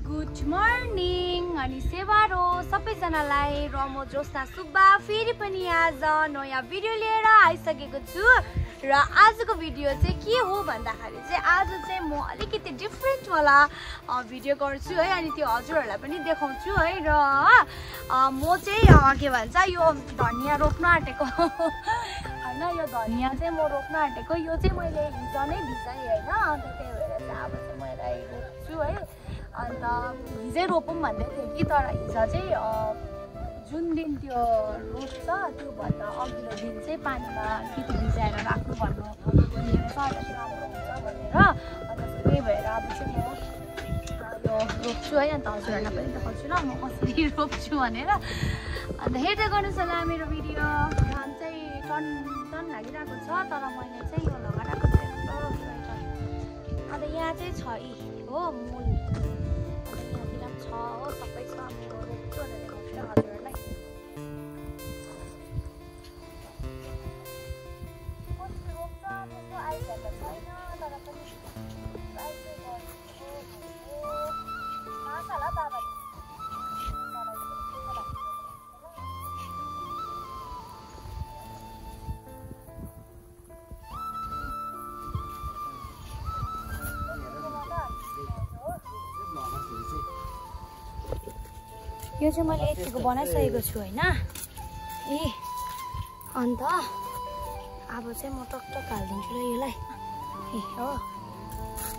good morning अनि सेवारो सबैजनालाई र म ज्योत्स्ना सुब्बा फेरि पनि आज नयाँ भिडियो लिएर आइसकेको छु र आजको भिडियो चाहिँ के हो भन्दाखेरि चाहिँ आज चाहिँ म अलिकति डिफ्रेन्ट वाला भिडियो गर्छु है अनि त्यो हजुरहरूलाई पनि देखाउँछु है र म चाहिँ के भन्छ यो धनिया रोप्न आँटेको हैन यो धनिया चाहिँ म रोप्न आँटेको यो चाहिँ मैले हिजो नै भिजाएँ हैन अन्त त्यही भएर चाहिँ अब चाहिँ मैले रोप्छु है अन्त हिजै रोपौँ भन्दै थिएँ कि तर हिजो चाहिँ जुन दिन त्यो रोप्छ त्योभन्दा अघिल्लो दिन चाहिँ पानीमा अलिकति भिजाएर राख्नु भन्नु राम्रो हुन्छ भनेर अन्त त्यही भएर अब चाहिँ म यो रोप्छु है अन्त हजुरहरूलाई पनि देखाउँछु ल म कसरी रोप्छु भनेर अन्त हेर्दै गर्नुहोस् होला मेरो भिडियो घाम चाहिँ टन लागिरहेको छ तर मैले चाहिँ यो लगाइरहेको छु अन्त यहाँ चाहिँ छ हो मूल यहाँतिर छ हो सबै छ मेरो रोप्छु भनेर देखाउँछु हजुरहरूलाई कसरी रोप्छ त्यस्तो आइडिया त छैन तर पनि ट्राई चाहिँ गर्छु थाहा छ होला बाबाले यो चाहिँ मैले यतिको बनाइसकेको छु होइन ए अन्त अब चाहिँ म टकटक हालिदिन्छु ल यसलाई ए हो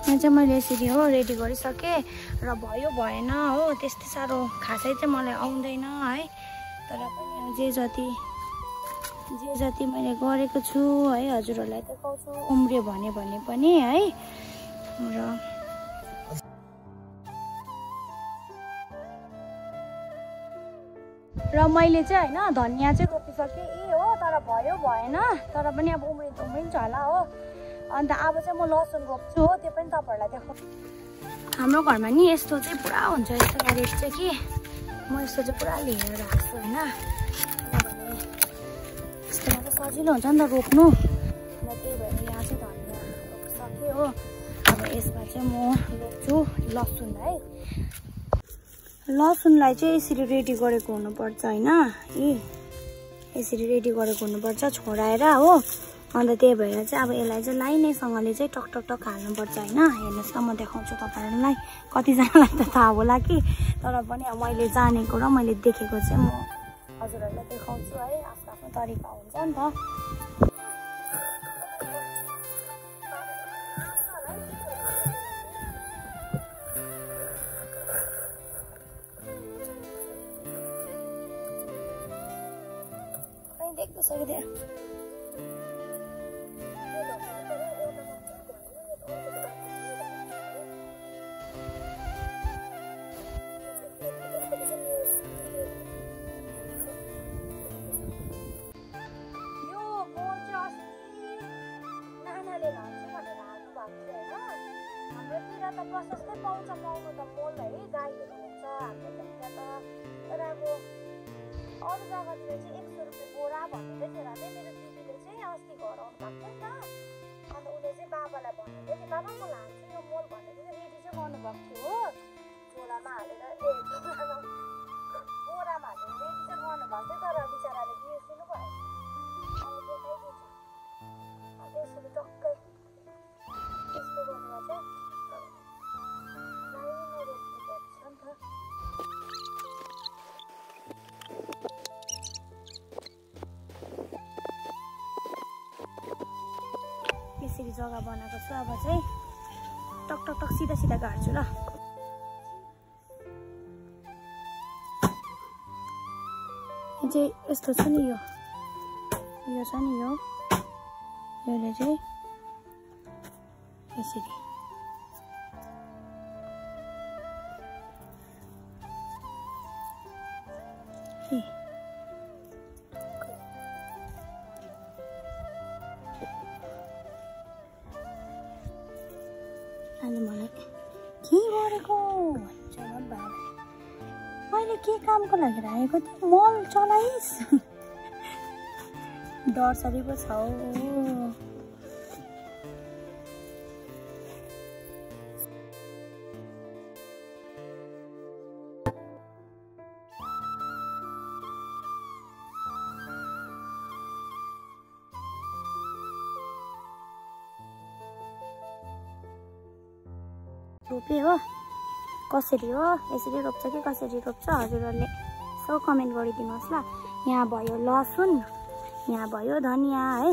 यहाँ चाहिँ मैले यसरी हो रेडी गरिसकेँ र भयो भएन हो त्यस्तै साह्रो खासै चाहिँ मलाई आउँदैन है तर पनि जे जति मैले गरेको छु है हजुरहरूलाई देखाउँछु उम्रियो भने पनि है र मैले चाहिँ होइन धनिया चाहिँ रोपिसकेँ हो तर भयो भएन तर पनि अब उम्रिन्छ होला हो अन्त अब चाहिँ म लसुन रोप्छु हो त्यो पनि तपाईँहरूलाई देखाउँछु हाम्रो घरमा नि यस्तो चाहिँ पुरा हुन्छ यस्तो रेट चाहिँ कि म यस्तो चाहिँ पुरा लिएर राख्छु होइन किनभने यस्तोमा त सजिलो हुन्छ नि त रोप्नु अन्त त्यही भएर यहाँ चाहिँ धनिया रोपिसकेँ हो अब यसमा चाहिँ म रोप्छु लसुन है लसुनलाई चाहिँ यसरी रेडी गरेको हुनुपर्छ होइन यसरी रेडी गरेको हुनुपर्छ छोडाएर हो अन्त त्यही भएर चाहिँ अब यसलाई चाहिँ लाइनैसँगले चाहिँ टक हाल्नुपर्छ होइन हेर्नुहोस् न म देखाउँछु तपाईँहरूलाई कतिजनालाई त थाहा होला कि तर पनि अब मैले जानेको र मैले देखेको चाहिँ म हजुरहरूलाई देखाउँछु है आफ्नो आफ्नो तरिका हुन्छ नि त देख्न सक्दैन नानाले लान्छु भनेर हाल्नु भएको थियो होइन हाम्रोतिर त प्रशस्तै पाउँछ पाउनु त मोल है गाईहरू हुन्छ हाम्रोतिर त तर अब अरू जग्गातिर चाहिँ 100 रुपियाँ बोरा भन्दै थियो र चाहिँ मेरो दिदीले चाहिँ अस्ति घर आउनु भएको थियो नि त अन्त उसले चाहिँ बाबालाई भन्दै थियो बाबा म लान्छु यो मोल भन्दै चाहिँ रेडी चाहिँ गर्नुभएको थियो हो झोलामा हालेर बोरामा हालेर रेडी चाहिँ गर्नुभएको थियो तर बिचराले बिर्सिनु भयो अब देखाइदिन्छु अन्त यसरी टक्कै त्यस्तो गरेर चाहिँ लाइनमा रोप्नुपर्छ नि त यसरी जग्गा बनाएको छु अब चाहिँ टक सिधा गाड्छु ल चाहिँ यस्तो छ नि यो छ नि यसले चाहिँ यसरी अनि मलाई के गरेको भन्छ बाबा मैले के कामको लागि राखेको थिएँ मल चलाइस् डरसरी पो छ रोपे हो कसरी हो यसरी रोप्छ कि कसरी रोप्छ हजुरहरूले यसो कमेन्ट गरिदिनुहोस् ल यहाँ भयो लसुन यहाँ भयो धनिया है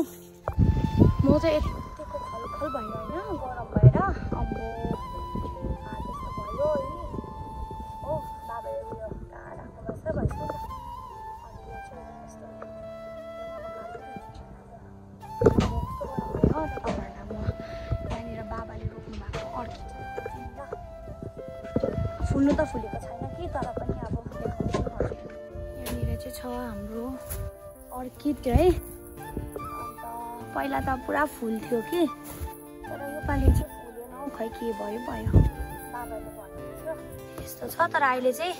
म चाहिँ यतिको खलखल भयो होइन गरम भएर अम्बो त्यस्तो भयो है हो बाबाले उयो कहाँ राख्नुपर्छ भइसक्यो नि अनि यो चाहिँ यस्तो भयो तपाईँहरूलाई म यहाँनिर बाबाले रोप्नु भएको अर्किड फुल्नु त फुलेको छैन कि तर पनि अब देखाउँछु यहाँनिर चाहिँ छ हाम्रो अर्किड है अन्त पहिला त पुरा फुल थियो कि तर योपालि चाहिँ फुलेन हौ खै के भयो भयो बाबाले भन्नुहुन्छ यस्तो छ तर अहिले चाहिँ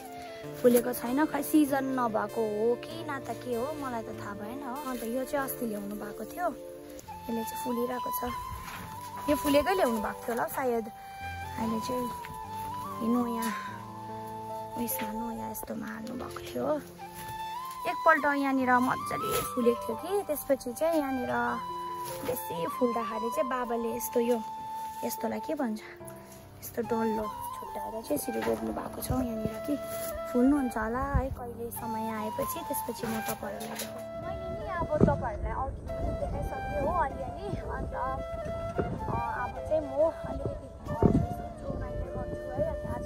फुलेको छैन खै सिजन नभएको हो कि न त के हो मलाई त थाहा भएन हो अन्त यो चाहिँ अस्ति ल्याउनु भएको थियो यसले चाहिँ फुलिरहेको छ यो फुलेकै ल्याउनु भएको थियो होला सायद अहिले चाहिँ नयाँ उयसमा नयाँ यस्तोमा हाल्नु भएको थियो हो एकपल्ट यहाँनिर मजाले फुलेको थियो कि त्यसपछि चाहिँ यहाँनिर बेसी फुल्दाखेरि चाहिँ बाबाले यस्तो यो यस्तोलाई के भन्छ यस्तो डल्लो छुट्याएर चाहिँ यसरी रोप्नु भएको छ यहाँनिर कि फुल्नुहुन्छ होला है कहिले समय आएपछि त्यसपछि म तपाईँहरूलाई देखाउँछु मैले नि अब तपाईँहरूलाई अर्किड पनि देखाइसकेँ हो अलिअलि अन्त अब चाहिँ म अलिकति गर्छु है अनि आज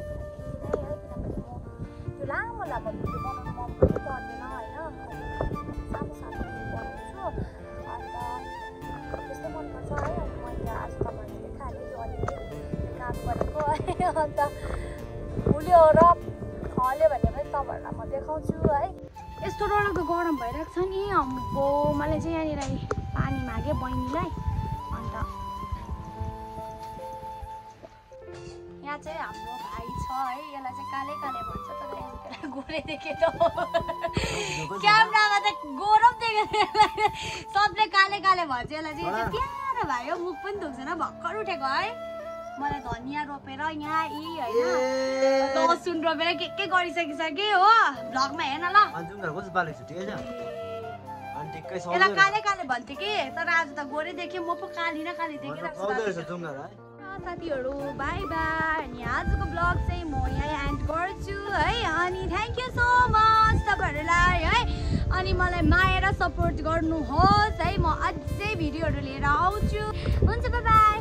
लामो लामो भिडियो बनाउनु मन पनि पर्दैन होइन सानो सानो बनाउँछु अन्त त्यस्तै मनपर्छ है अनि मैले आज तपाईँहरूले देखाएँ यो अलिकति काम गरेको है अन्त फुल्यो र फल्यो भने पनि तपाईँहरूलाई म देखाउँछु है यस्तो डरलाग्दो गरम भइरहेको छ नि अम्बो मैले चाहिँ यहाँनिर पानी मागेँ बहिनीलाई अन्त यहाँ चाहिँ हाम्रो भाइ छ है यसलाई चाहिँ काले काले भन्छ तर गोरे देखे त क्यामेरामा त गोरम देखेको सबले काले काले भन्छ यसलाई चाहिँ प्यारो भयो मुख पनि दुख्दैन भर्खर उठेको है मलाई धनिया रोपेर यहाँ होइन लसुन रोपेर के गरिसकिसकेँ हो भ्लगमा हेर्न ल यसलाई काले काले भन्थ्यो कि तर आज त गोरे देखेँ म पो काली न काली देखिरहेको साथीहरू बाई बाई अनि आजको ब्लग चाहिँ म यहाँ एन्ड गर्छु है अनि थ्याङ्क यू सो मच तपाईँहरूलाई है अनि मलाई माया र सपोर्ट गर्नुहोस् है म अझै भिडियोहरू लिएर आउँछु हुन्छ बाई बाई